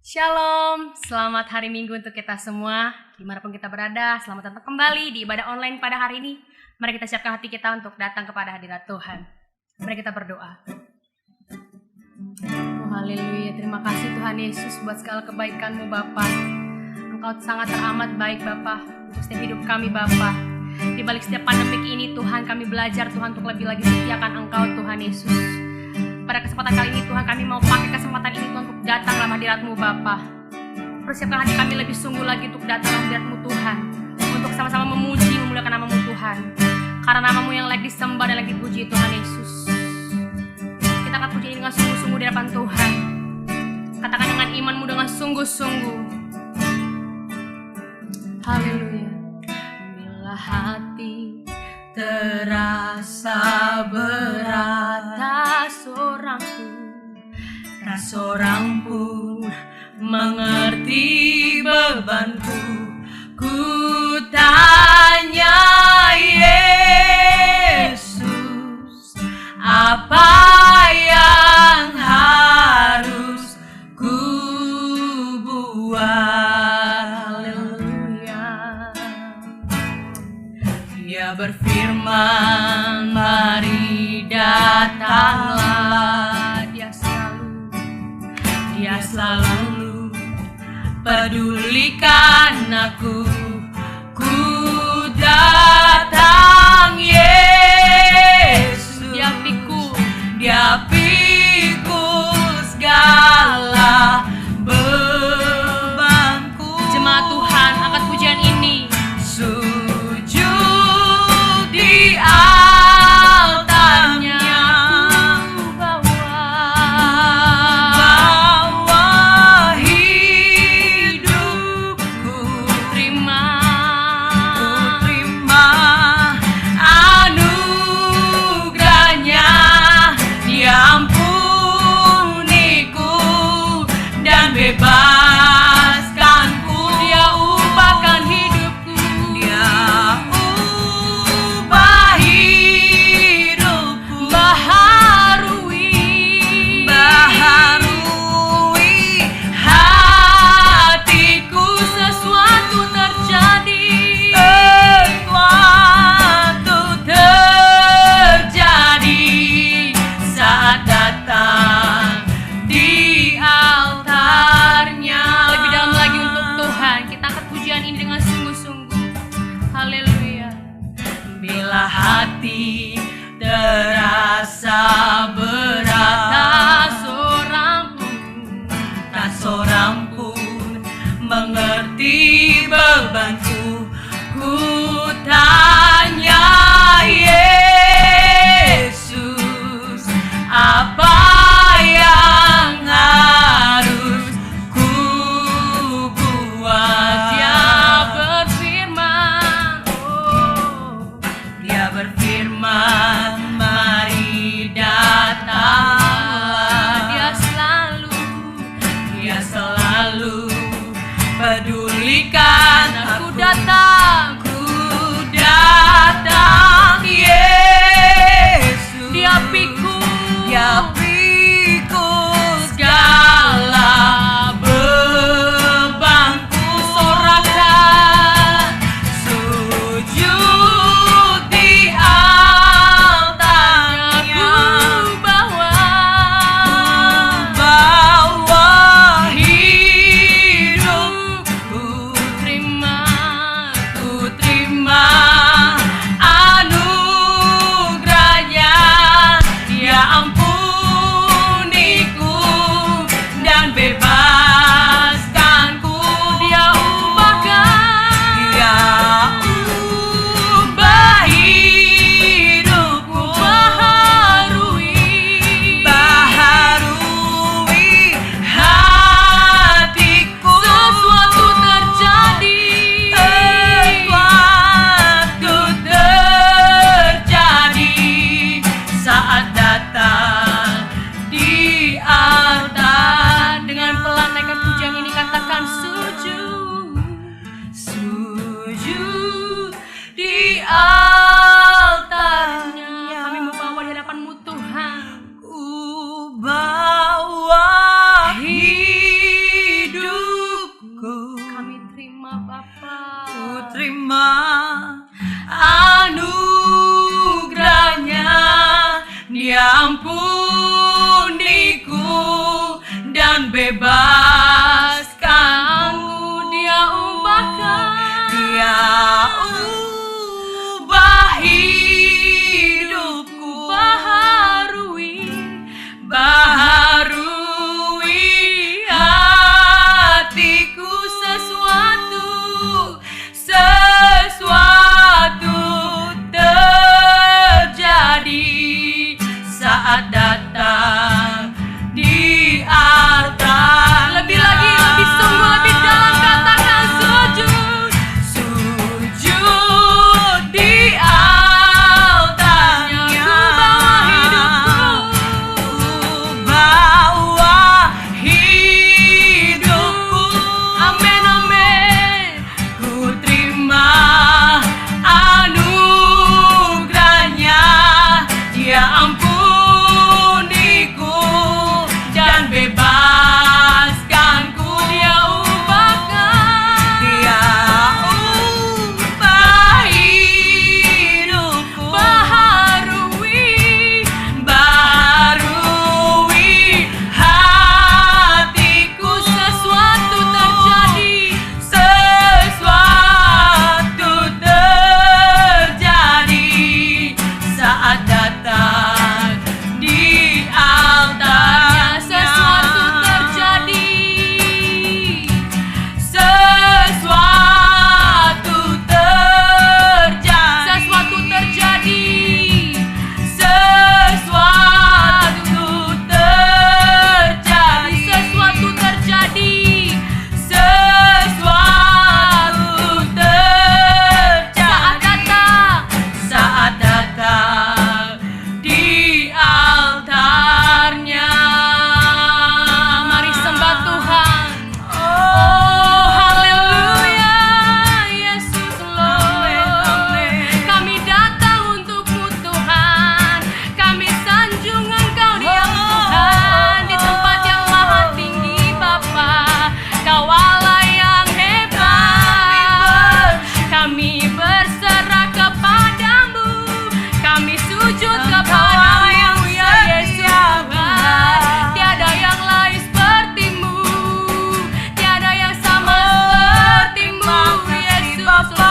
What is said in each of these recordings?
Shalom, selamat hari Minggu untuk kita semua. Dimanapun kita berada, selamat datang kembali di ibadah online pada hari ini. Mari kita siapkan hati kita untuk datang kepada hadirat Tuhan. Mari kita berdoa. Oh, haleluya, terima kasih Tuhan Yesus buat segala kebaikan-Mu Bapa. Engkau sangat teramat baik Bapa untuk setiap hidup kami Bapa. Di balik setiap pandemik ini Tuhan, kami belajar Tuhan untuk lebih lagi setiakan Engkau Tuhan Yesus. Pada kesempatan kali ini Tuhan, kami mau pakai kesempatan ini Tuhan untuk datang dalam hadirat-Mu Bapa. Persiapkan hati kami lebih sungguh lagi untuk datang dalam hadirat-Mu Tuhan, untuk sama-sama memuji, memuliakan nama-Mu Tuhan. Karena nama-Mu yang lagi disembah dan lagi dipuji Tuhan Yesus. Kita akan puji dengan sungguh-sungguh di hadapan Tuhan. Katakan dengan iman-Mu dengan sungguh-sungguh. Haleluya. Bila hati terasa berat, tak seorang pun mengerti bebanku. Ku tanya Yesus, apa yang harus ku buat? Haleluya. Dia berfirman, mari datanglah. Dia selalu pedulikan aku. Ku datang Yesus. Dia pikul segala bebanku. Jemaat Tuhan, angkat pujian ini. Sujud di altarnya. Bebaskanku, Dia ubahkan hidupku. Dia ubah hidupku. Baharui hatiku. Sesuatu terjadi. Saat datang di altarnya. Lebih dalam lagi untuk Tuhan, kita angkat pujian ini dengan sungguh-sungguh. Haleluya. Bila hati terasa berat, tak seorang pun mengerti bebanku. Ku tanya Yesus, apa yang harus ku buat? Dia berfirman, mari datanglah. Dia selalu pedulikan aku. Datang Yesus. Dia pikul segala bebanku. Sorakan sujud di altarnya. Ku bawa hidupku. Ku terima anugerahnya. Dia ampuniku dan bebaskanku. Dia ubah hidupku. Baharui hatiku. Sesuatu terjadi. Saat datang di altar. Dengan pelan Bapa. Ku terima anugerahnya, Dia ampuniku dan bebaskanku. Dia ubahkan, Dia ubah hidupku, baharui hatiku. Sesuatu terjadi saat datang di altar. lebih lagi, lebih sungguh, lebih dalam, katakan sujud. Sujud di altarnya, Ku bawa hidupku. Amin, amin. ku terima anugerahnya, Dia ampuniku dan bebaskanku. Dia ubahkan, Dia ubah hidupku, baharui hatiku. sesuatu terjadi. Sesuatu terjadi saat datang di altarnya. Sesuatu terjadi. Sesuatu terjadi. Sesuatu terjadi. Sesuatu terjadi. Sesuatu terjadi. Sesuatu terjadi Saat datang. saat datang di altarnya. Mari sembah Tuhan. Oh, Haleluya, Yesus Amin, amin. Kami datang untukmu Tuhan. Kami sanjung Engkau Dia Tuhan. Di tempat yang maha tinggi Bapa, Kau Allah yang hebat. Kami berserah kepadamu. Kami sujud kepadamu ya Yesus Tuhan. Tiada yang lain sepertimu, tiada yang sama sepertimu Yesus Bapa.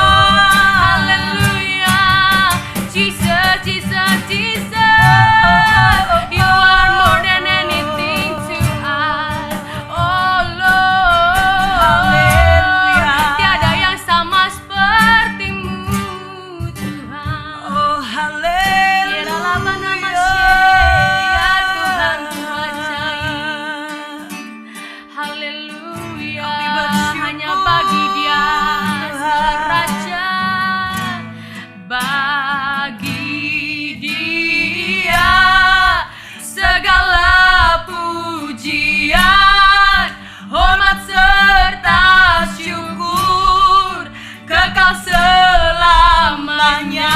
Haleluya. Jesus, Jesus, Jesus, You are more than anything to us. Oh Lord, Haleluya. tiada yang sama sepertimu Tuhan. Oh, haleluya. Biarlah nama ya Tuhan ajaib. Haleluya. Kami bersyukur, Hanya bagi Dia Tuhan. Raja, bagi Dia segala pujian, hormat serta syukur kekal selamanya.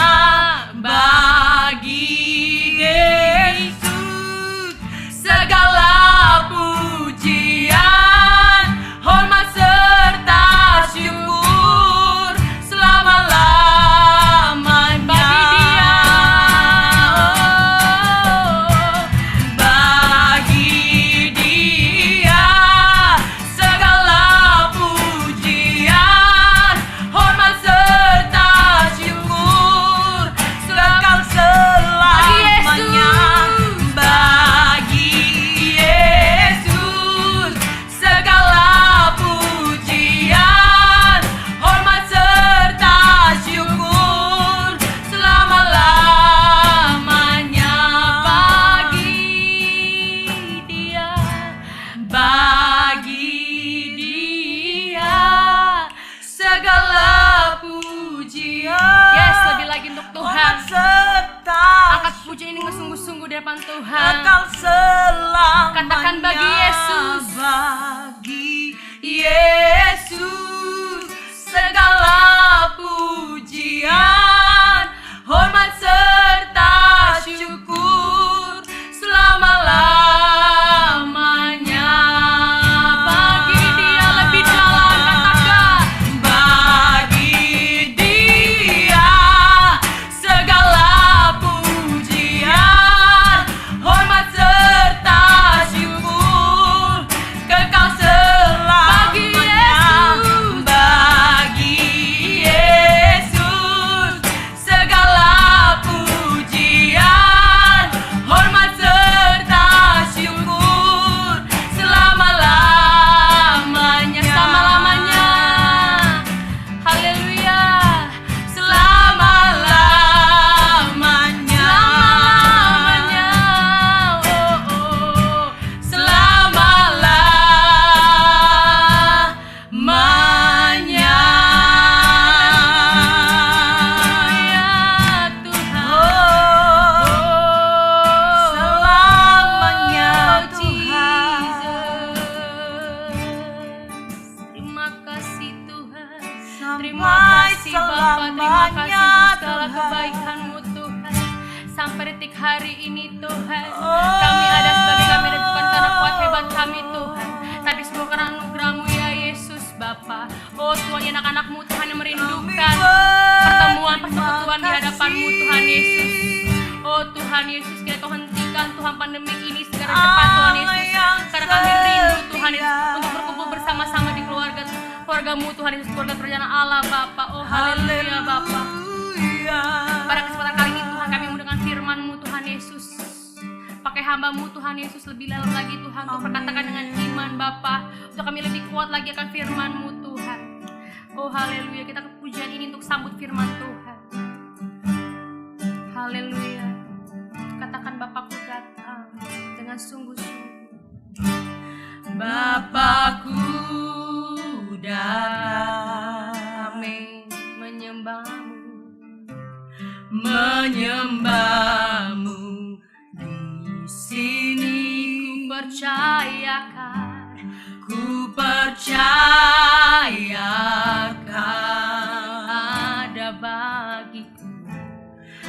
Bagi Yesus segala pujian, hormat serta syukur selama-lamanya. Bagi Dia segala pujian, hormat serta syukur kekal selamanya. Bagi Yesus segala pujian, hormat serta syukur selama-lamanya. Bagi Dia segala pujian. Yes, lebih lagi untuk Tuhan. hormat serta Angkat pujian ini sungguh-sungguh di depan Tuhan. kekal selamanya. Katakan bagi Yesus. Bagi Yesus segala pujian, hormat serta syukur selama-lamanya. Bagi Dia lebih dalam, katakan. Terima kasih Bapa, terima kasih untuk segala kebaikan-Mu Tuhan. Sampai detik hari ini Tuhan, kami ada sebagai kami ada bukan karena kuat hebat kami Tuhan, tapi semua karena anugerah-Mu ya Yesus Bapa. Oh Tuhan, ya anak-anak-Mu Tuhan yang merindukan pertemuan persekutuan di hadapan-Mu Tuhan Yesus. Oh Tuhan Yesus, kira Kau hentikan Tuhan pandemik ini segera cepat Tuhan Yesus, karena kami rindu Tuhan Yesus untuk berkumpul bersama-sama di keluarga-Mu Tuhan Yesus, keluarga kerajaan Allah Bapa. Oh haleluya Bapa. Pada kesempatan kali ini Tuhan, kami mendengar firman-Mu Tuhan Yesus. Pakai hamba-Mu Tuhan Yesus lebih dalam lagi Tuhan, untuk perkatakan dengan iman Bapa, untuk kami lebih kuat lagi akan firman-Mu Tuhan. Oh haleluya, kita kepujian ini untuk sambut firman Tuhan. Haleluya. Katakan Bapakku datang dengan sungguh-sungguh. Bapakku datang, Amin. Menyembah-Mu, menyembah-Mu di sini. Ku percayakan Ku percayakan ada bagiku,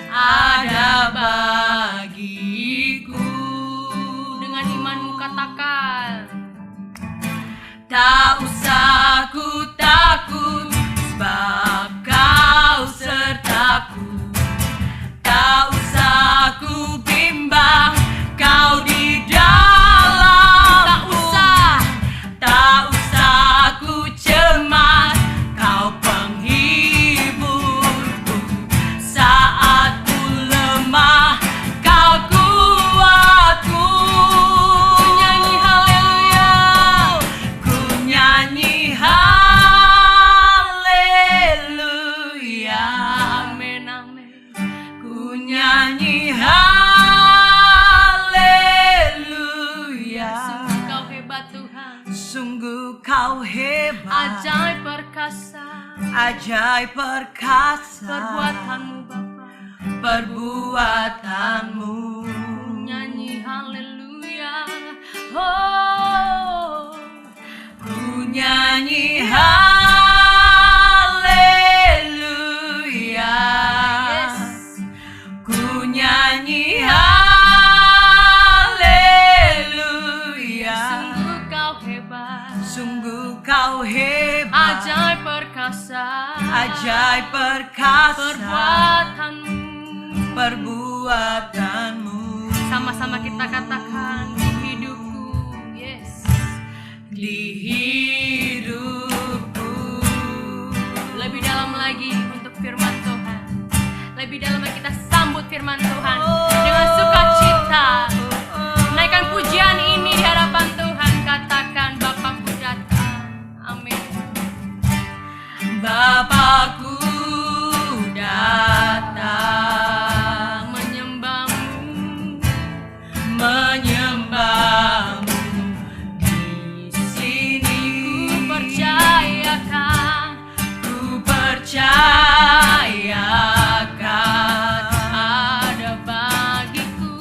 ada bagiku. dengan iman-Mu katakan, Tak usah ku takut, sebab Kau sertaku. Tak usah ku bimbang, Kau di dalamku. Tak usah ku cemas, Kau penghiburku. Saat ku lemah, Kau kuatku. ku nyanyi haleluya. Ku nyanyi haleluya. Amin, amin. Ku nyanyi haleluya. Sungguh Kau hebat Tuhan, Sungguh Kau hebat, ajaib perkasa ajaib perkasa perbuatan-Mu Bapa. perbuatanmu. Ku nyanyi haleluya. Oh, Ku nyanyi haleluya. yes. Ku nyanyi haleluya. Sungguh Kau hebat, Sungguh Kau hebat, ajaib perkasa ajaib perkasa perbuatan-Mu. perbuatanmu. Sama-sama kita katakan, di hidupku, yes. Di hidupku. Lebih dalam lagi untuk firman Tuhan. Lebih dalam lagi kita sambut firman Tuhan dengan sukacita. Naikkan pujian ini di hadapan Tuhan. Katakan Bapakku datang. Amin. Bapakku datang, Menyembah-Mu, menyembah-Mu di sini. ku percayakan Ku percayakan ada bagiku,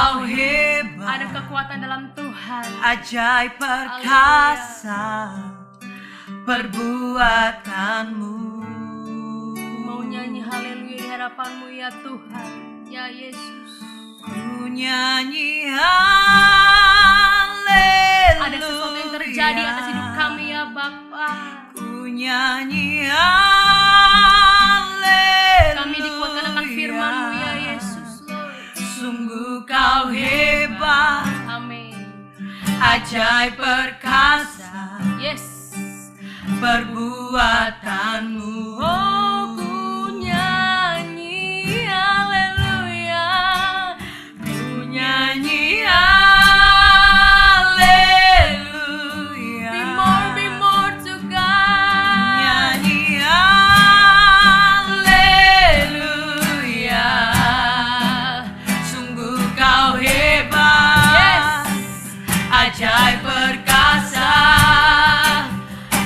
kau hebat, Ada kekuatan dalam Tuhan. ajaib perkasa perbuatanmu. Mau nyanyi haleluya di hadapanmu ya Tuhan, ya Yesus. Ku nyanyi haleluya. Ada sesuatu yang terjadi atas hidup kami ya Bapa. Ku nyanyi haleluya. Kami dikuatkan akan firman-Mu ya Yesus, Lord. Sungguh kau hebat, Amin. ajaib perkasa Yes. perbuatanmu. Oh, ku nyanyi haleluya. Ku nyanyi haleluya. Be more to God. Nyanyi haleluya. Sungguh kau hebat, Yes. ajaib perkasa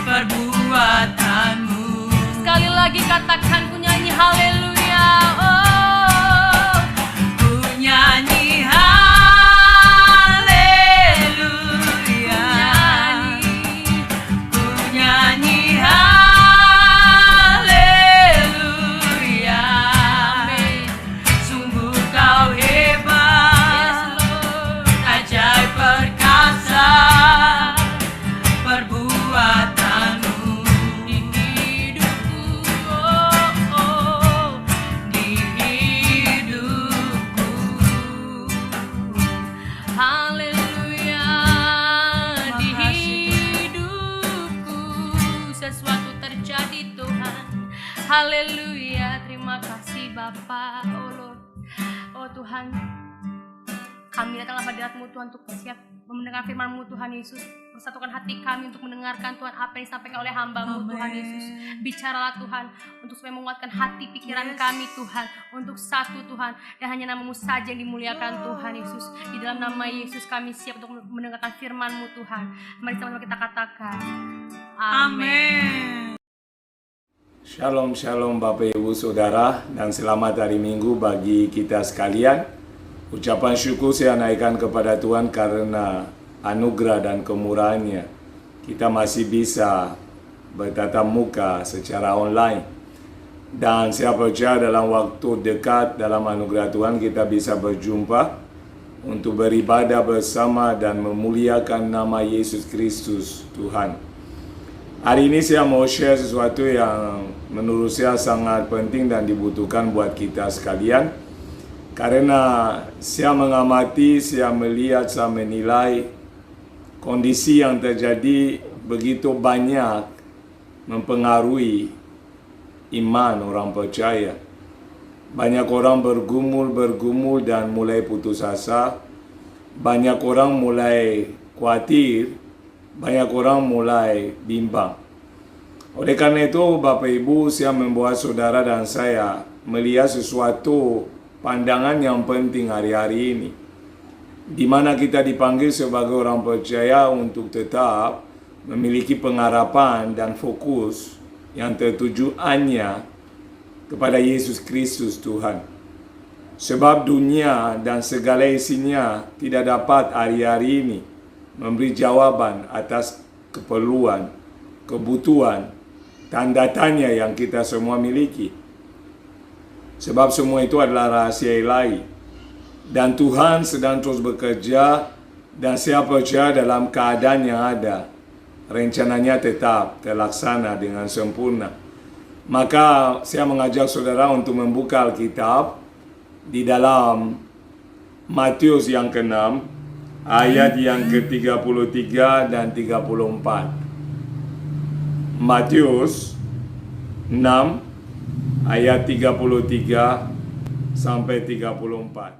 perbuatanmu. Sekali lagi katakan ku nyanyi haleluya. Oh, Ku nyanyi haleluya. Ku nyanyi haleluya. amin. Sungguh kau hebat, Yes, Lord. ajaib perkasa perbuatanmu. Di hidupku, oh, oh. Di hidupku. Haleluya. Di Makasih, hidupku sesuatu terjadi Tuhan. Haleluya. Terima kasih Bapa. Oh Lord. Oh Tuhan, kami datanglah pada hadirat-Mu Tuhan untuk siap mendengar firman-Mu Tuhan Yesus. Persatukan hati kami untuk mendengarkan Tuhan apa yang disampaikan oleh hamba-Mu Amin. Tuhan Yesus. Bicaralah Tuhan untuk supaya menguatkan hati pikiran Yes. kami Tuhan. Untuk satu Tuhan, dan hanya nama-Mu saja yang dimuliakan Tuhan Yesus. Di dalam nama Yesus kami siap untuk mendengarkan firman-Mu Tuhan. Mari sama-sama kita katakan amin. Amin. Shalom, shalom Bapak Ibu Saudara, dan selamat hari Minggu bagi kita sekalian. Ucapan syukur saya naikkan kepada Tuhan karena anugerah dan kemurahan-Nya. Kita masih bisa bertatap muka secara online. Dan saya percaya dalam waktu dekat dalam anugerah Tuhan kita bisa berjumpa untuk beribadah bersama dan memuliakan nama Yesus Kristus Tuhan. Hari ini saya mau share sesuatu yang menurut saya sangat penting dan dibutuhkan buat kita sekalian. Karena saya mengamati, saya melihat, saya menilai kondisi yang terjadi begitu banyak mempengaruhi iman orang percaya. Banyak orang bergumul dan mulai putus asa. Banyak orang mulai khawatir. Banyak orang mulai bimbang. Oleh karena itu, Bapak Ibu, saya membuat saudara dan saya melihat sesuatu pandangan yang penting hari-hari ini, di mana kita dipanggil sebagai orang percaya untuk tetap memiliki pengharapan dan fokus yang tertuju hanya kepada Yesus Kristus Tuhan. Sebab dunia dan segala isinya tidak dapat hari-hari ini memberi jawaban atas keperluan, kebutuhan, tanda tanya yang kita semua miliki. Sebab semua itu adalah rahasia ilahi. Dan Tuhan sedang terus bekerja, dan saya percaya dalam keadaan yang ada, rencananya tetap terlaksana dengan sempurna. Maka saya mengajak saudara untuk membuka Alkitab di dalam Matius yang ke-6, ayat yang ke-33 dan 34. Matius 6 ayat 33 sampai 34.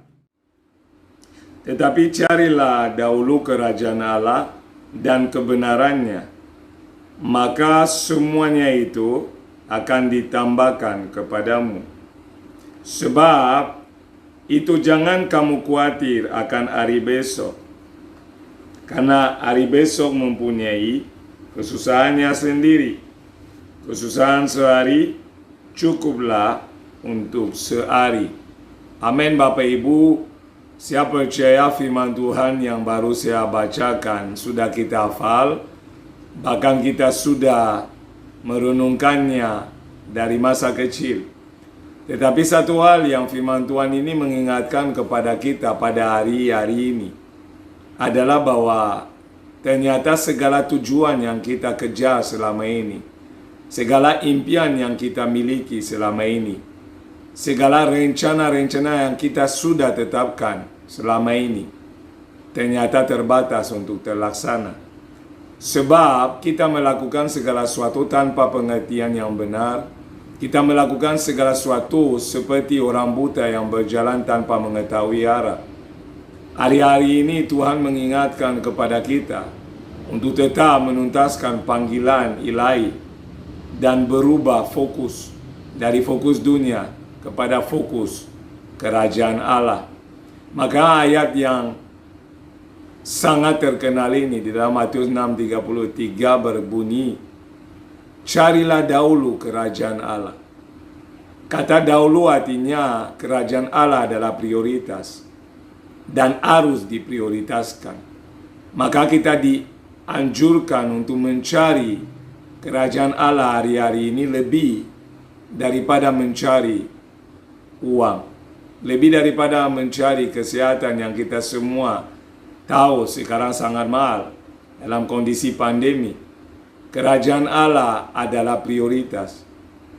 Tetapi carilah dahulu kerajaan Allah dan kebenarannya, maka semuanya itu akan ditambahkan kepadamu. Sebab itu jangan kamu khawatir akan hari besok, karena hari besok mempunyai kesusahannya sendiri. Kesusahan sehari cukuplah untuk sehari. Amin Bapak Ibu. Saya percaya firman Tuhan yang baru saya bacakan sudah kita hafal, bahkan kita sudah merenungkannya dari masa kecil. Tetapi satu hal yang firman Tuhan ini mengingatkan kepada kita pada hari-hari ini adalah bahwa ternyata segala tujuan yang kita kejar selama ini, segala impian yang kita miliki selama ini, segala rencana-rencana yang kita sudah tetapkan selama ini, ternyata terbatas untuk terlaksana. Sebab kita melakukan segala sesuatu tanpa pengertian yang benar. Kita melakukan segala sesuatu seperti orang buta yang berjalan tanpa mengetahui arah. Hari-hari ini Tuhan mengingatkan kepada kita untuk tetap menuntaskan panggilan ilahi dan berubah fokus dari fokus dunia kepada fokus kerajaan Allah. Maka ayat yang sangat terkenal ini di dalam Matius 6:33 berbunyi, carilah dahulu kerajaan Allah. Kata dahulu artinya kerajaan Allah adalah prioritas dan harus diprioritaskan. Maka kita dianjurkan untuk mencari kerajaan Allah hari-hari ini lebih daripada mencari uang, lebih daripada mencari kesehatan yang kita semua tahu sekarang sangat mahal dalam kondisi pandemi. Kerajaan Allah adalah prioritas.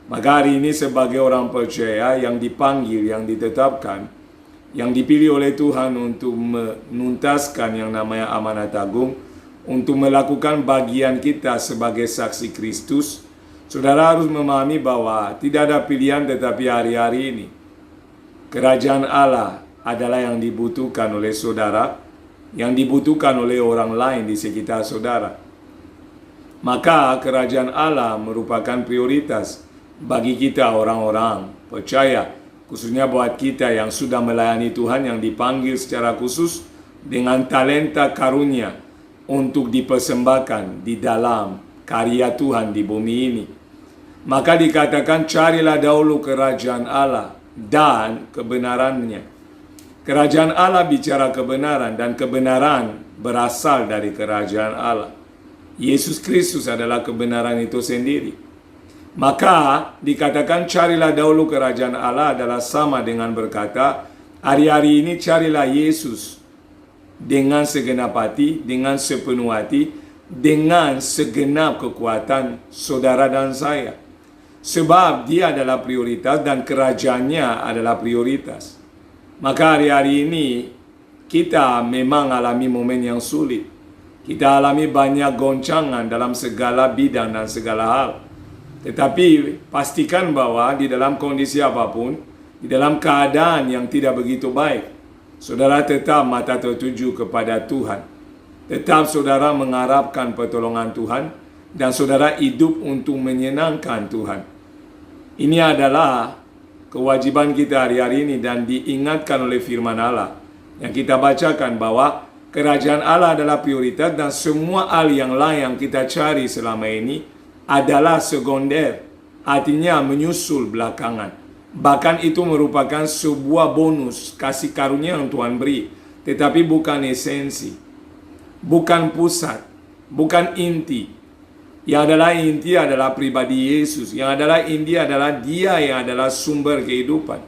Maka hari ini sebagai orang percaya yang dipanggil, yang ditetapkan, yang dipilih oleh Tuhan untuk menuntaskan yang namanya amanat agung, untuk melakukan bagian kita sebagai saksi Kristus, saudara harus memahami bahwa tidak ada pilihan tetapi hari-hari ini kerajaan Allah adalah yang dibutuhkan oleh saudara, yang dibutuhkan oleh orang lain di sekitar saudara. Maka kerajaan Allah merupakan prioritas bagi kita orang-orang percaya, khususnya buat kita yang sudah melayani Tuhan, yang dipanggil secara khusus dengan talenta karunia untuk dipersembahkan di dalam karya Tuhan di bumi ini. Maka dikatakan carilah dahulu kerajaan Allah dan kebenarannya. Kerajaan Allah bicara kebenaran dan kebenaran berasal dari kerajaan Allah. Yesus Kristus adalah kebenaran itu sendiri. Maka dikatakan carilah dahulu kerajaan Allah adalah sama dengan berkata, hari-hari ini carilah Yesus dengan segenap hati, dengan sepenuh hati, dengan segenap kekuatan saudara dan saya. Sebab dia adalah prioritas dan kerajaannya adalah prioritas. Maka hari-hari ini kita memang alami momen yang sulit. Kita alami banyak goncangan dalam segala bidang dan segala hal. Tetapi pastikan bahwa di dalam kondisi apapun, di dalam keadaan yang tidak begitu baik, saudara tetap mata tertuju kepada Tuhan. Tetap saudara mengharapkan pertolongan Tuhan dan saudara hidup untuk menyenangkan Tuhan. Ini adalah kewajiban kita hari-hari ini dan diingatkan oleh firman Allah yang kita bacakan bahwa kerajaan Allah adalah prioritas dan semua hal yang lain yang kita cari selama ini adalah sekunder, artinya menyusul belakangan. Bahkan itu merupakan sebuah bonus kasih karunia yang Tuhan beri, tetapi bukan esensi, bukan pusat, bukan inti. Yang adalah inti adalah pribadi Yesus. Yang adalah inti adalah dia yang adalah sumber kehidupan.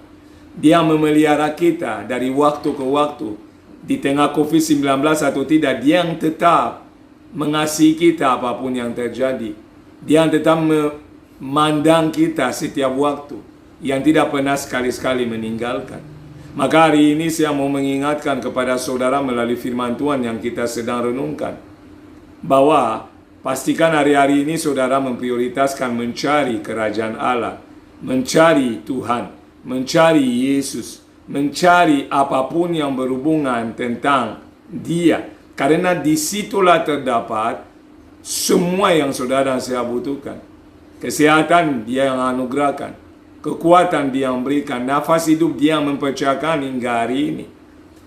Dia memelihara kita dari waktu ke waktu. Di tengah COVID-19 atau tidak, dia yang tetap mengasihi kita apapun yang terjadi. Dia yang tetap memandang kita setiap waktu, yang tidak pernah sekali-sekali meninggalkan. Maka hari ini saya mau mengingatkan kepada saudara melalui firman Tuhan yang kita sedang renungkan, bahwa pastikan hari-hari ini saudara memprioritaskan mencari kerajaan Allah, mencari Tuhan, mencari Yesus, mencari apapun yang berhubungan tentang Dia. Karena disitulah terdapat semua yang saudara dan saya butuhkan. Kesehatan Dia yang anugerahkan, kekuatan Dia yang berikan, nafas hidup Dia yang mempercayakan hingga hari ini.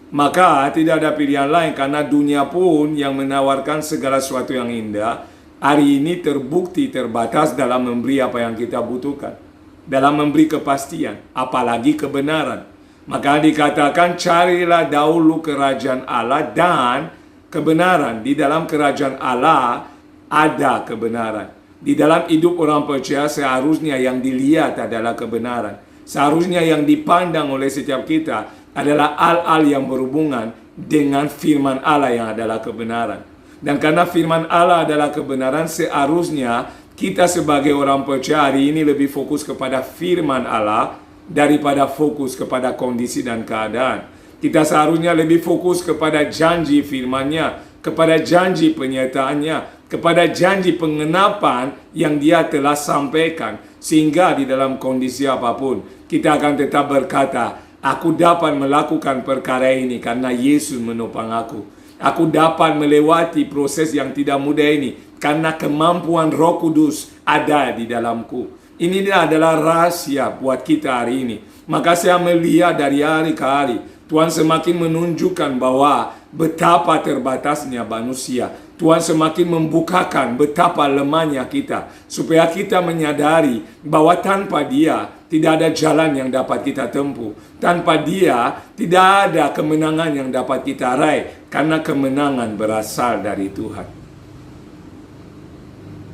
Maka tidak ada pilihan lain, karena dunia pun yang menawarkan segala sesuatu yang indah, hari ini terbukti terbatas dalam memberi apa yang kita butuhkan, dalam memberi kepastian, apalagi kebenaran. Maka dikatakan carilah dahulu kerajaan Allah dan kebenaran. Di dalam kerajaan Allah ada kebenaran. Di dalam hidup orang percaya seharusnya yang dilihat adalah kebenaran. Seharusnya yang dipandang oleh setiap kita adalah hal-hal yang berhubungan dengan firman Allah yang adalah kebenaran. Dan karena firman Allah adalah kebenaran, seharusnya kita sebagai orang percaya hari ini lebih fokus kepada firman Allah daripada fokus kepada kondisi dan keadaan. Kita seharusnya lebih fokus kepada janji firman-Nya, kepada janji penyertaannya, kepada janji pengenapan yang Dia telah sampaikan. Sehingga di dalam kondisi apapun, kita akan tetap berkata, aku dapat melakukan perkara ini karena Yesus menopang aku. Aku dapat melewati proses yang tidak mudah ini karena kemampuan Roh Kudus ada di dalamku. Ini adalah rahasia buat kita hari ini. Maka saya melihat dari hari ke hari, Tuhan semakin menunjukkan bahwa betapa terbatasnya manusia. Tuhan semakin membukakan betapa lemahnya kita. Supaya kita menyadari bahwa tanpa Dia tidak ada jalan yang dapat kita tempuh. Tanpa Dia tidak ada kemenangan yang dapat kita raih. Karena kemenangan berasal dari Tuhan.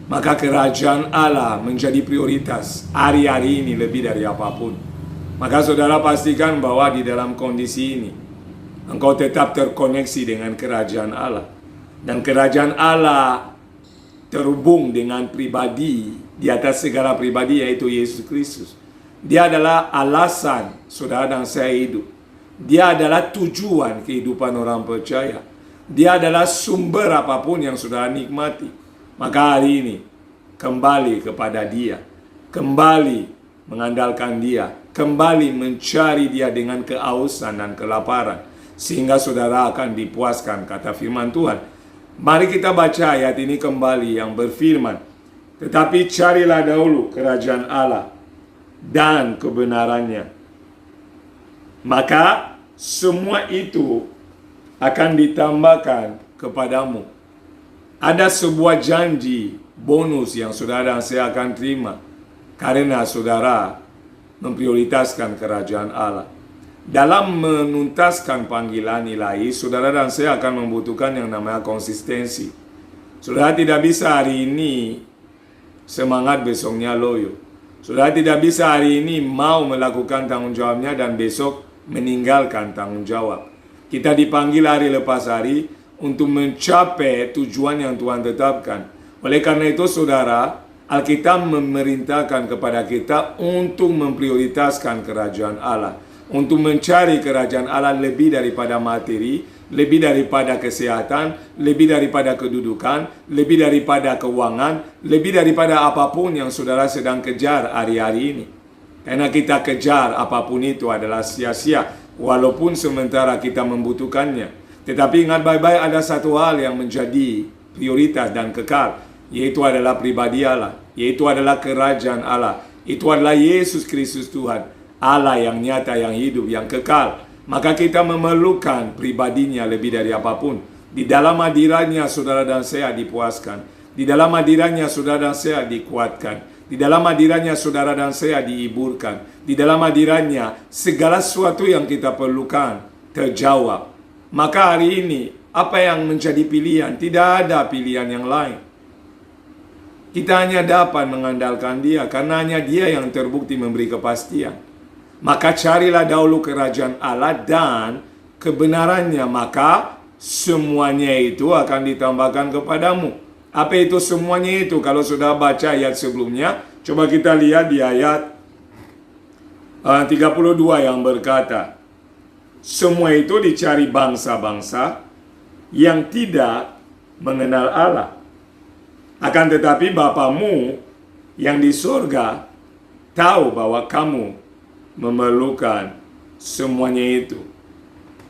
Maka kerajaan Allah menjadi prioritas hari-hari ini lebih dari apapun. Maka saudara pastikan bahwa di dalam kondisi ini engkau tetap terkoneksi dengan kerajaan Allah. Dan kerajaan Allah terhubung dengan pribadi di atas segala pribadi, yaitu Yesus Kristus. Dia adalah alasan saudara dan saya hidup. Dia adalah tujuan kehidupan orang percaya. Dia adalah sumber apapun yang saudara nikmati. Maka hari ini kembali kepada Dia, kembali mengandalkan Dia, kembali mencari Dia dengan kehausan dan kelaparan, sehingga saudara akan dipuaskan, kata firman Tuhan. Mari kita baca ayat ini kembali yang berfirman, tetapi carilah dahulu kerajaan Allah dan kebenarannya, maka semua itu akan ditambahkan kepadamu. Ada sebuah janji bonus yang saudara dan saya akan terima karena saudara memprioritaskan kerajaan Allah. Dalam menuntaskan panggilan ilahi, saudara dan saya akan membutuhkan yang namanya konsistensi. Saudara tidak bisa hari ini semangat, besoknya loyo. Saudara tidak bisa hari ini mau melakukan tanggung jawabnya dan besok meninggalkan tanggung jawab. Kita dipanggil hari lepas hari untuk mencapai tujuan yang Tuhan tetapkan. Oleh karena itu saudara, Alkitab memerintahkan kepada kita untuk memprioritaskan kerajaan Allah, untuk mencari kerajaan Allah lebih daripada materi, lebih daripada kesehatan, lebih daripada kedudukan, lebih daripada keuangan, lebih daripada apapun yang saudara sedang kejar hari-hari ini. Karena kita kejar apapun itu adalah sia-sia, walaupun sementara kita membutuhkannya. Tetapi ingat baik-baik, ada satu hal yang menjadi prioritas dan kekal, yaitu adalah pribadi Allah, yaitu adalah kerajaan Allah. Itu adalah Yesus Kristus Tuhan, Allah yang nyata, yang hidup, yang kekal. Maka kita memerlukan pribadinya lebih dari apapun. Di dalam hadirannya saudara dan saya dipuaskan. Di dalam hadirannya saudara dan saya dikuatkan. Di dalam hadirannya saudara dan saya dihiburkan. Di dalam hadirannya segala sesuatu yang kita perlukan terjawab. Maka hari ini, apa yang menjadi pilihan? Tidak ada pilihan yang lain. Kita hanya dapat mengandalkan Dia, karena hanya Dia yang terbukti memberi kepastian. Maka carilah dahulu kerajaan Allah dan kebenarannya, maka semuanya itu akan ditambahkan kepadamu. Apa itu semuanya itu? Kalau sudah baca ayat sebelumnya, coba kita lihat di ayat 32 yang berkata, semua itu dicari bangsa-bangsa yang tidak mengenal Allah. Akan tetapi Bapamu yang di surga tahu bahwa kamu memerlukan semuanya itu.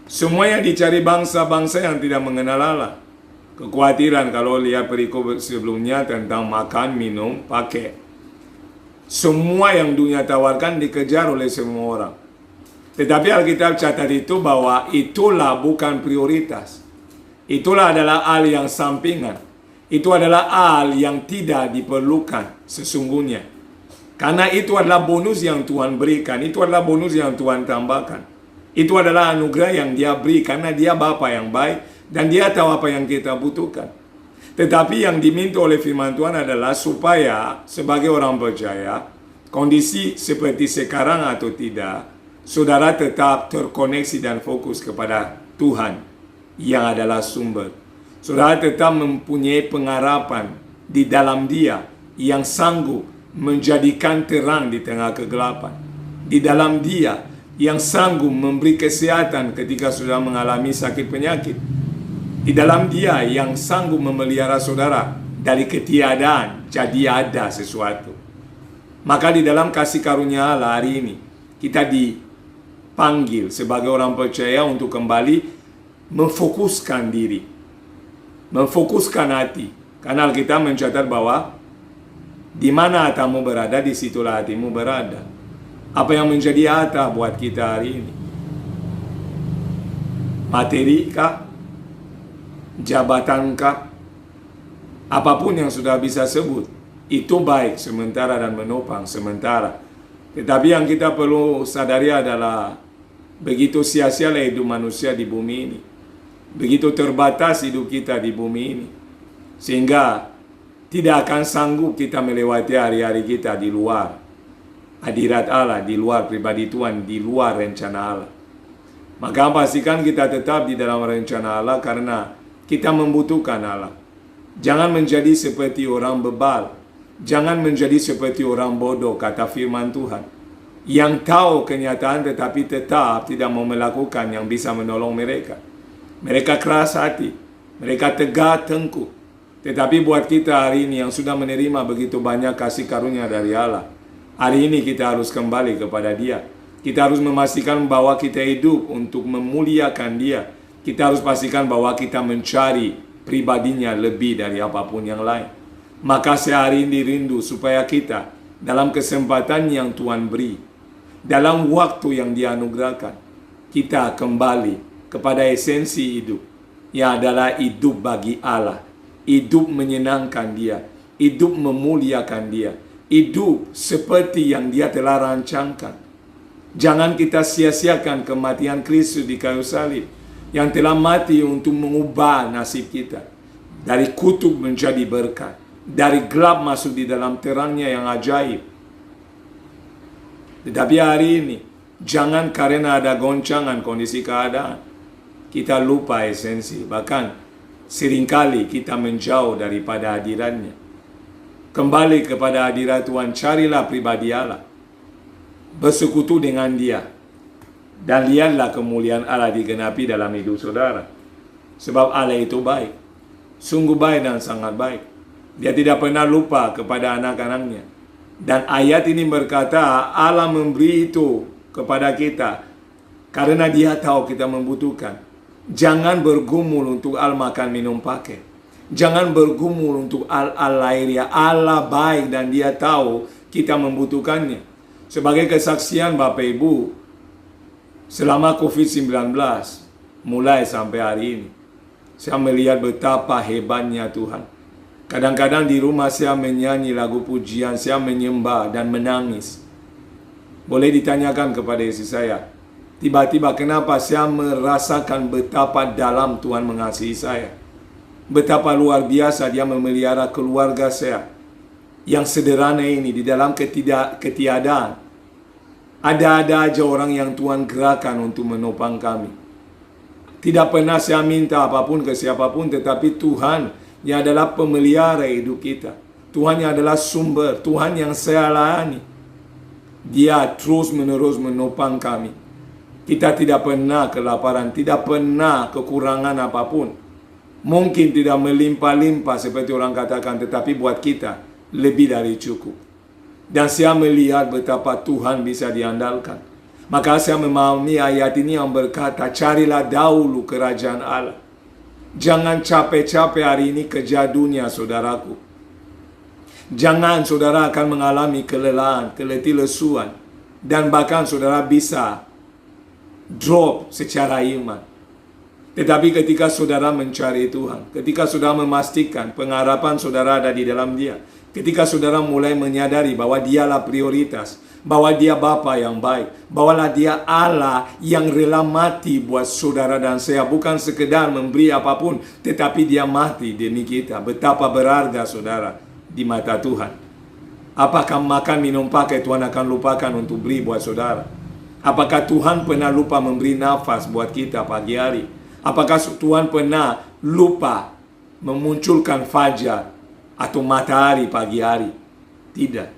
Semuanya dicari bangsa-bangsa yang tidak mengenal Allah. Kekhawatiran kalau lihat perikop sebelumnya tentang makan, minum, pakai. Semua yang dunia tawarkan dikejar oleh semua orang. Tetapi Alkitab catat itu bahwa itulah bukan prioritas. Itulah adalah hal yang sampingan. Itu adalah hal yang tidak diperlukan sesungguhnya. Karena itu adalah bonus yang Tuhan berikan. Itu adalah bonus yang Tuhan tambahkan. Itu adalah anugerah yang Dia beri karena Dia Bapa yang baik dan Dia tahu apa yang kita butuhkan. Tetapi yang diminta oleh firman Tuhan adalah supaya sebagai orang percaya, kondisi seperti sekarang atau tidak, saudara tetap terkoneksi dan fokus kepada Tuhan yang adalah sumber. Saudara tetap mempunyai pengharapan di dalam Dia yang sanggup menjadikan terang di tengah kegelapan. Di dalam Dia yang sanggup memberi kesehatan ketika saudara mengalami sakit penyakit. Di dalam Dia yang sanggup memelihara saudara dari ketiadaan jadi ada sesuatu. Maka di dalam kasih karunia Allah hari ini, kita dipanggil sebagai orang percaya untuk kembali memfokuskan diri, memfokuskan hati. Karena kita mencatat bahwa di mana hatamu berada, di situlah hatimu berada. Apa yang menjadi harta buat kita hari ini? Materi kah? Jabatan kah? Apapun yang sudah bisa sebut, itu baik sementara dan menopang sementara. Tetapi yang kita perlu sadari adalah begitu sia-sialah hidup manusia di bumi ini. Begitu terbatas hidup kita di bumi ini. Sehingga tidak akan sanggup kita melewati hari-hari kita di luar hadirat Allah, di luar pribadi Tuhan, di luar rencana Allah. Maka pastikan kita tetap di dalam rencana Allah karena kita membutuhkan Allah. Jangan menjadi seperti orang bebal. Jangan menjadi seperti orang bodoh, kata firman Tuhan. Yang tahu kenyataan tetapi tetap tidak mau melakukan yang bisa menolong mereka. Mereka keras hati. Mereka tegak tengkuk. Tetapi buat kita hari ini yang sudah menerima begitu banyak kasih karunia dari Allah, hari ini kita harus kembali kepada Dia. Kita harus memastikan bahwa kita hidup untuk memuliakan Dia. Kita harus pastikan bahwa kita mencari pribadinya lebih dari apapun yang lain. Maka sehari ini rindu supaya kita dalam kesempatan yang Tuhan beri, dalam waktu yang dianugerahkan, kita kembali kepada esensi hidup, yang adalah hidup bagi Allah, hidup menyenangkan Dia, hidup memuliakan Dia, hidup seperti yang Dia telah rancangkan. Jangan kita sia-siakan kematian Kristus di kayu salib, yang telah mati untuk mengubah nasib kita dari kutuk menjadi berkat, dari gelap masuk di dalam terangnya yang ajaib. Tetapi hari ini, jangan karena ada goncangan kondisi keadaan, kita lupa esensi. Bahkan seringkali kita menjauh daripada hadiratnya. Kembali kepada hadirat Tuhan, carilah pribadi Allah. Bersekutu dengan Dia. Dan lihatlah kemuliaan Allah digenapi dalam hidup saudara. Sebab Allah itu baik. Sungguh baik dan sangat baik. Dia tidak pernah lupa kepada anak-anaknya. Dan ayat ini berkata Allah memberi itu kepada kita karena Dia tahu kita membutuhkan. Jangan bergumul untuk al makan minum pakai. Jangan bergumul untuk al lahiriah. Allah baik dan Dia tahu kita membutuhkannya. Sebagai kesaksian Bapak Ibu, selama COVID-19 mulai sampai hari ini, saya melihat betapa hebatnya Tuhan. Kadang-kadang di rumah saya menyanyi lagu pujian, saya menyembah dan menangis. Boleh ditanyakan kepada istri saya, tiba-tiba kenapa saya merasakan betapa dalam Tuhan mengasihi saya. Betapa luar biasa Dia memelihara keluarga saya yang sederhana ini di dalam ketiadaan. Ada aja orang yang Tuhan gerakan untuk menopang kami. Tidak pernah saya minta apapun ke siapapun, tetapi Tuhan yang adalah pemelihara hidup kita. Tuhan yang adalah sumber, Tuhan yang saya layani. Dia terus menerus menopang kami. Kita tidak pernah kelaparan, tidak pernah kekurangan apapun. Mungkin tidak melimpah-limpah seperti orang katakan, tetapi buat kita lebih dari cukup. Dan saya melihat betapa Tuhan bisa diandalkan. Maka saya memahami ayat ini yang berkata, carilah dahulu kerajaan Allah. Jangan capek-capek hari ini kejar dunia, saudaraku. Jangan saudara akan mengalami kelelahan, keletih lesuan. Dan bahkan saudara bisa drop secara iman. Tetapi ketika saudara mencari Tuhan, ketika saudara memastikan pengharapan saudara ada di dalam Dia, ketika saudara mulai menyadari bahwa Dialah prioritas, bahwa dia Bapa yang baik, bahwa dia Allah yang rela mati buat saudara dan saya, bukan sekedar memberi apapun, tetapi dia mati demi kita. Betapa berharga saudara di mata Tuhan. Apakah makan minum pakai Tuhan akan lupakan untuk beri buat saudara? Apakah Tuhan pernah lupa memberi nafas buat kita pagi hari? Apakah Tuhan pernah lupa memunculkan fajar atau matahari pagi hari? Tidak.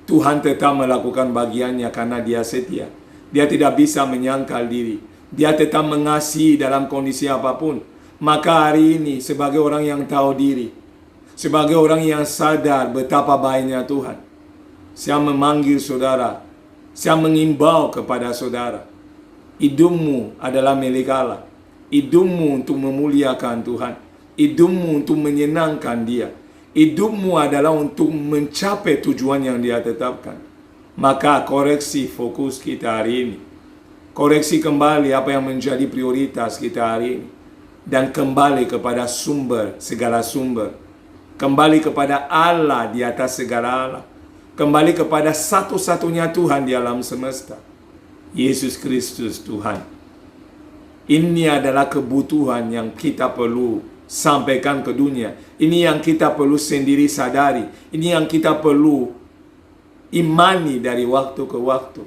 Tuhan tetap melakukan bagiannya karena dia setia. Dia tidak bisa menyangkal diri. Dia tetap mengasihi dalam kondisi apapun. Maka hari ini sebagai orang yang tahu diri, sebagai orang yang sadar betapa baiknya Tuhan, saya memanggil saudara, saya mengimbau kepada saudara, hidupmu adalah milik Allah. Hidupmu untuk memuliakan Tuhan. Hidupmu untuk menyenangkan Dia. Hidupmu adalah untuk mencapai tujuan yang Dia tetapkan. Maka koreksi fokus kita hari ini. Koreksi kembali apa yang menjadi prioritas kita hari ini. Dan kembali kepada sumber, segala sumber. Kembali kepada Allah di atas segala Allah. Kembali kepada satu-satunya Tuhan di alam semesta. Yesus Kristus Tuhan. Ini adalah kebutuhan yang kita perlu sampaikan ke dunia. Ini yang kita perlu sendiri sadari. Ini yang kita perlu imani dari waktu ke waktu.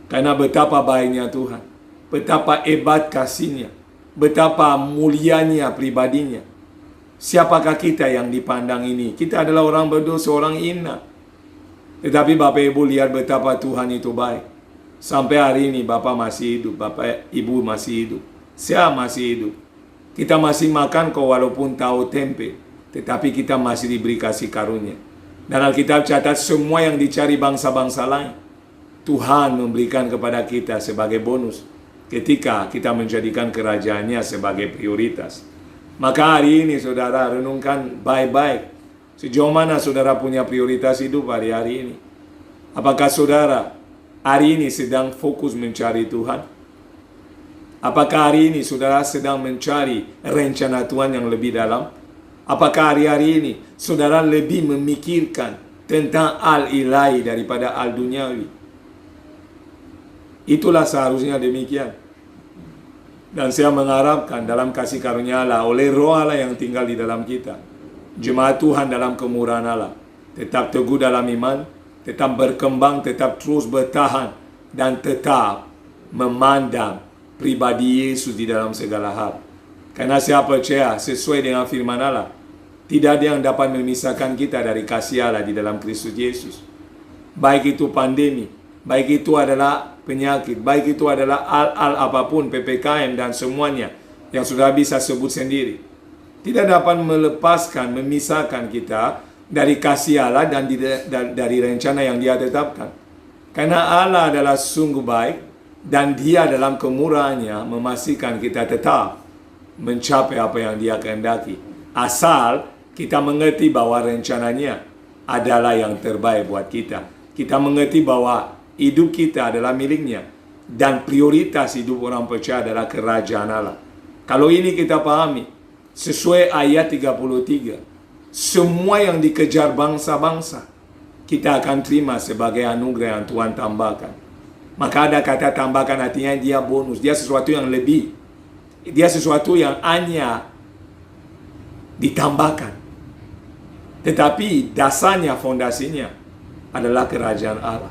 Karena betapa baiknya Tuhan, betapa hebat kasihnya, betapa mulianya pribadinya. Siapakah kita yang dipandang ini? Kita adalah orang berdosa, orang hina. Tetapi Bapak Ibu lihat betapa Tuhan itu baik. Sampai hari ini Bapak masih hidup, Bapak Ibu masih hidup, saya masih hidup. Kita masih makan kok walaupun tahu tempe, tetapi kita masih diberi kasih karunia. Dan Alkitab catat semua yang dicari bangsa-bangsa lain, Tuhan memberikan kepada kita sebagai bonus ketika kita menjadikan kerajaannya sebagai prioritas. Maka hari ini saudara renungkan baik-baik. Sejauh mana saudara punya prioritas hidup hari-hari ini? Apakah saudara hari ini sedang fokus mencari Tuhan? Apakah hari ini saudara sedang mencari rencana Tuhan yang lebih dalam? Apakah hari-hari ini saudara lebih memikirkan tentang hal ilahi daripada hal duniawi? Itulah seharusnya demikian. Dan saya mengharapkan dalam kasih karunia Allah, oleh roh Allah yang tinggal di dalam kita, jemaat Tuhan dalam kemurahan Allah, tetap teguh dalam iman, tetap berkembang, tetap terus bertahan, dan tetap memandang pribadi Yesus di dalam segala hal. Karena saya percaya sesuai dengan firman Allah, tidak ada yang dapat memisahkan kita dari kasih Allah di dalam Kristus Yesus. Baik itu pandemi, baik itu adalah penyakit, baik itu adalah hal-hal apapun, PPKM dan semuanya yang sudah bisa sebut sendiri, tidak dapat melepaskan, memisahkan kita dari kasih Allah dan dari rencana yang Dia tetapkan. Karena Allah adalah sungguh baik, dan Dia dalam kemurahannya memastikan kita tetap mencapai apa yang Dia kehendaki. Asal kita mengerti bahwa rencananya adalah yang terbaik buat kita. Kita mengerti bahwa hidup kita adalah miliknya. Dan prioritas hidup orang percaya adalah kerajaan Allah. Kalau ini kita pahami, sesuai ayat 33, semua yang dikejar bangsa-bangsa, kita akan terima sebagai anugerah yang Tuhan tambahkan. Maka ada kata tambahkan, artinya dia bonus, dia sesuatu yang lebih, dia sesuatu yang hanya ditambahkan. Tetapi dasarnya, fondasinya adalah kerajaan Allah,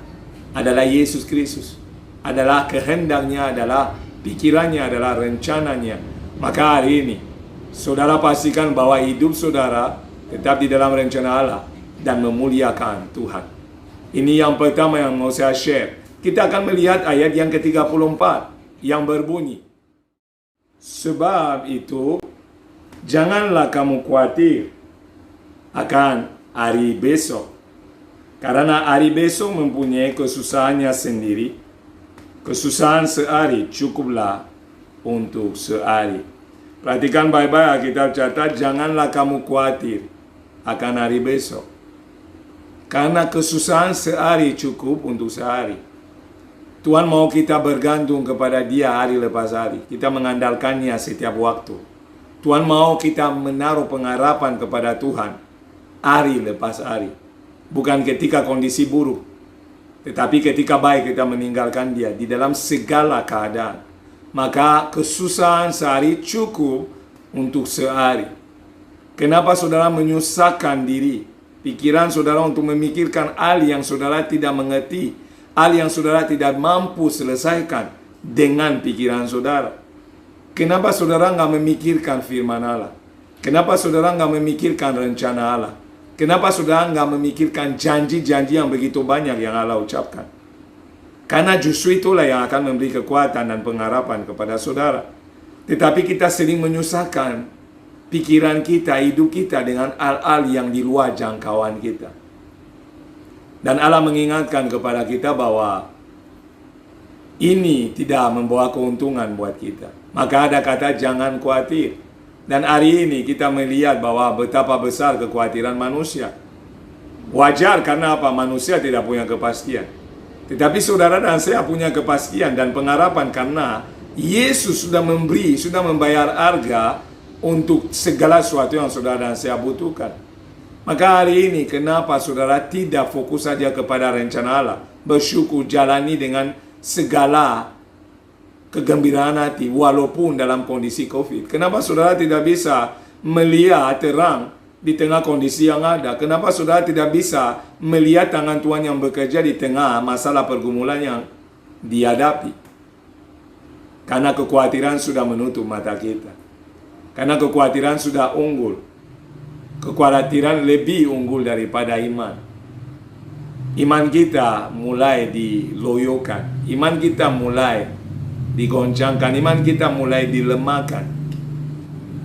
adalah Yesus Kristus, adalah kehendaknya, adalah pikirannya, adalah rencananya. Maka hari ini saudara pastikan bahwa hidup saudara tetap di dalam rencana Allah dan memuliakan Tuhan. Ini yang pertama yang mau saya share. Kita akan melihat ayat yang ke-34 yang berbunyi, sebab itu janganlah kamu khawatir akan hari besok, karena hari besok mempunyai kesusahannya sendiri. Kesusahan sehari cukuplah untuk sehari. Perhatikan baik-baik, Alkitab catat, janganlah kamu khawatir akan hari besok, karena kesusahan sehari cukup untuk sehari. Tuhan mau kita bergantung kepada Dia hari lepas hari. Kita mengandalkannya setiap waktu. Tuhan mau kita menaruh pengharapan kepada Tuhan hari lepas hari. Bukan ketika kondisi buruk, Tetapi ketika baik kita meninggalkan dia di dalam segala keadaan, maka kesusahan sehari cukup untuk sehari. Kenapa saudara menyusahkan diri, pikiran saudara untuk memikirkan hal yang saudara tidak mengerti, hal yang saudara tidak mampu selesaikan dengan pikiran saudara? Kenapa saudara nggak memikirkan firman Allah? Kenapa saudara nggak memikirkan rencana Allah? Kenapa saudara nggak memikirkan janji-janji yang begitu banyak yang Allah ucapkan? Karena justru itulah yang akan memberi kekuatan dan pengharapan kepada saudara. Tetapi kita sering menyusahkan pikiran kita, hidup kita dengan hal-hal yang di luar jangkauan kita. Dan Allah mengingatkan kepada kita bahwa ini tidak membawa keuntungan buat kita. Maka ada kata jangan khawatir. Dan hari ini kita melihat bahwa betapa besar kekhawatiran manusia. Wajar karena apa? Manusia tidak punya kepastian. Tetapi saudara dan saya punya kepastian dan pengharapan karena Yesus sudah membayar harga untuk segala sesuatu yang saudara dan saya butuhkan. Maka hari ini kenapa saudara tidak fokus saja kepada rencana Allah, bersyukur, jalani dengan segala kegembiraan hati walaupun dalam kondisi COVID? Kenapa saudara tidak bisa melihat terang di tengah kondisi yang ada? Kenapa saudara tidak bisa melihat tangan Tuhan yang bekerja di tengah masalah pergumulan yang dihadapi? Karena kekhawatiran sudah menutup mata kita. Karena kekhawatiran sudah unggul. Kekhawatiran lebih unggul daripada iman. Iman kita mulai diloyokan. Iman kita mulai digoncangkan, iman kita mulai dilemahkan.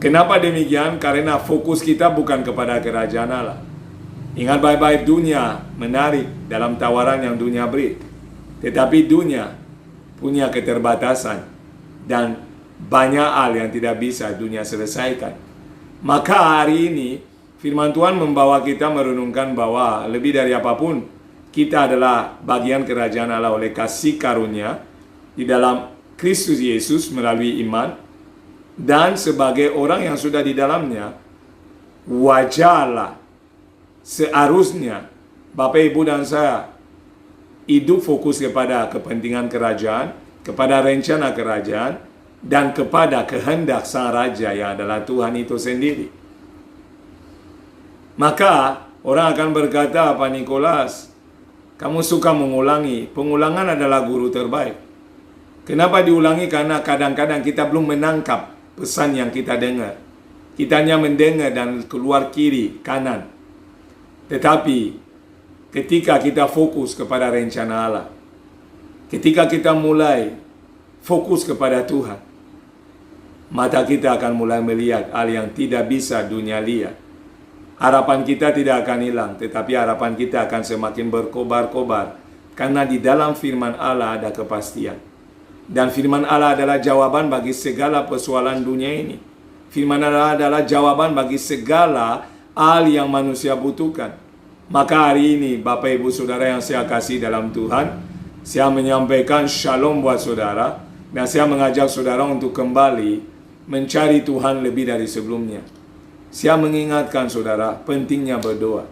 Kenapa demikian? Karena fokus kita bukan kepada kerajaan Allah. Ingat baik-baik, dunia menarik dalam tawaran yang dunia beri. Tetapi dunia punya keterbatasan dan banyak hal yang tidak bisa dunia selesaikan. Maka hari ini firman Tuhan membawa kita merenungkan bahwa lebih dari apapun kita adalah bagian kerajaan Allah oleh kasih karunia di dalam Kristus Yesus melalui iman, dan sebagai orang yang sudah di dalamnya, wajarlah, seharusnya Bapak, Ibu, dan saya hidup fokus kepada kepentingan kerajaan, kepada rencana kerajaan, dan kepada kehendak Sang Raja yang adalah Tuhan itu sendiri. Maka orang akan berkata, Pak Nikolas, kamu suka mengulangi, pengulangan adalah guru terbaik. Kenapa diulangi? Karena kadang-kadang kita belum menangkap pesan yang kita dengar. Kita hanya mendengar dan keluar kiri, kanan. Tetapi ketika kita fokus kepada rencana Allah, ketika kita mulai fokus kepada Tuhan, mata kita akan mulai melihat hal yang tidak bisa dunia lihat. Harapan kita tidak akan hilang, tetapi harapan kita akan semakin berkobar-kobar. Karena di dalam firman Allah ada kepastian. Dan firman Allah adalah jawaban bagi segala persoalan dunia ini. Firman Allah adalah jawaban bagi segala hal yang manusia butuhkan. Maka hari ini Bapak, Ibu, Saudara yang saya kasih dalam Tuhan, saya menyampaikan shalom buat saudara. Dan saya mengajak saudara untuk kembali mencari Tuhan lebih dari sebelumnya. Saya mengingatkan saudara pentingnya berdoa.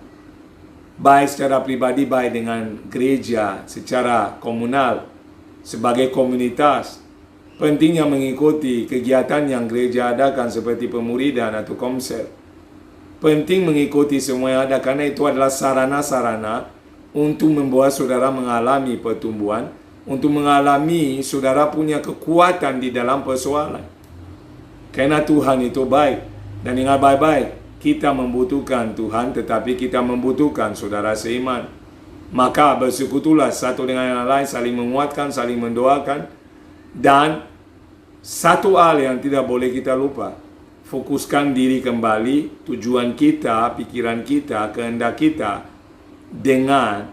Baik secara pribadi, baik dengan gereja, secara komunal, sebagai komunitas. Pentingnya mengikuti kegiatan yang gereja adakan seperti pemuridan atau komsel. Penting mengikuti semua yang ada karena itu adalah sarana-sarana untuk membuat saudara mengalami pertumbuhan, untuk mengalami saudara punya kekuatan di dalam persoalan. Karena Tuhan itu baik. Dan ingat baik-baik, kita membutuhkan Tuhan, tetapi kita membutuhkan saudara seiman. Maka bersekutulah satu dengan yang lain, saling menguatkan, saling mendoakan. Dan satu hal yang tidak boleh kita lupa, fokuskan diri kembali, tujuan kita, pikiran kita, kehendak kita dengan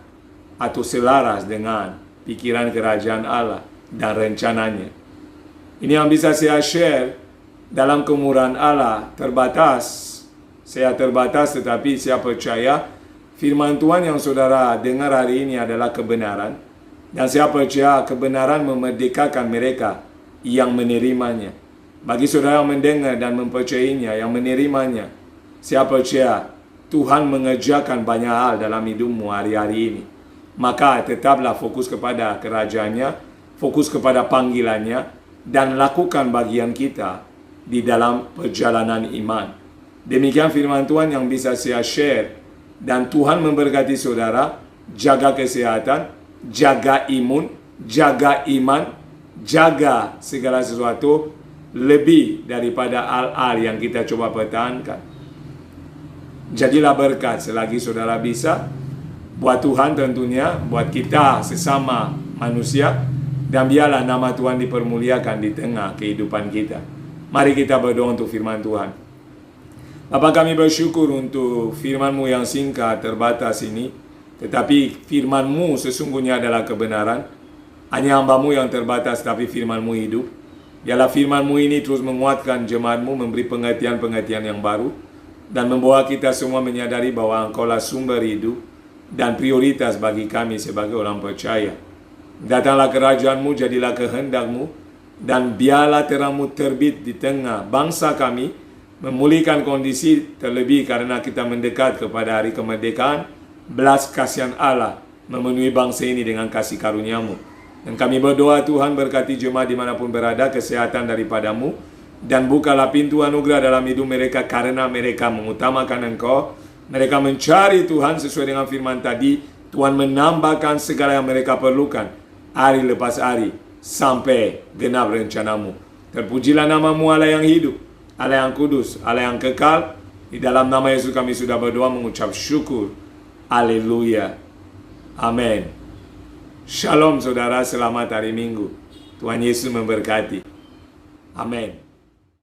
atau selaras dengan pikiran kerajaan Allah dan rencananya. Ini yang bisa saya share. Dalam kemurahan Allah terbatas. Saya terbatas, tetapi saya percaya firman Tuhan yang saudara dengar hari ini adalah kebenaran. Dan saya percaya kebenaran memerdekakan mereka yang menerimanya. Bagi saudara yang mendengar dan mempercayainya, yang menerimanya, saya percaya Tuhan mengerjakan banyak hal dalam hidupmu hari-hari ini. maka tetaplah fokus kepada kerajaannya, fokus kepada panggilannya, dan lakukan bagian kita di dalam perjalanan iman. Demikian firman Tuhan yang bisa saya share. Dan Tuhan memberkati saudara. Jaga kesehatan, jaga imun, jaga iman, jaga segala sesuatu lebih daripada hal-hal yang kita coba pertahankan. Jadilah berkat selagi saudara bisa, buat Tuhan tentunya, buat kita sesama manusia, dan biarlah nama Tuhan dipermuliakan di tengah kehidupan kita. Mari kita berdoa untuk firman Tuhan. Bapa, kami bersyukur untuk firman-Mu yang singkat terbatas ini, tetapi firman-Mu sesungguhnya adalah kebenaran. Hanya hamba-Mu yang terbatas, tapi firman-Mu hidup. Biarlah firman-Mu ini terus menguatkan jemaat-Mu, memberi pengertian-pengertian yang baru, dan membawa kita semua menyadari bahwa Engkau-lah sumber hidup dan prioritas bagi kami sebagai orang percaya. Datanglah kerajaan-Mu, jadilah kehendak-Mu, dan biarlah terang-Mu terbit di tengah bangsa kami, memulihkan kondisi terlebih karena kita mendekat kepada hari kemerdekaan. Belas kasihan Allah memenuhi bangsa ini dengan kasih karunia-Mu. Dan kami berdoa Tuhan berkati jemaat dimanapun berada, kesehatan daripada-Mu, dan bukalah pintu anugerah dalam hidup mereka karena mereka mengutamakan Engkau. Mereka mencari Tuhan sesuai dengan firman tadi. Tuhan menambahkan segala yang mereka perlukan hari lepas hari sampai genap rencana-Mu. Terpujilah nama-Mu Allah yang hidup, Allah yang kudus, Allah yang kekal. Di dalam nama Yesus kami sudah berdoa mengucap syukur. Haleluya. Amin. Shalom saudara, selamat hari Minggu. Tuhan Yesus memberkati. Amin.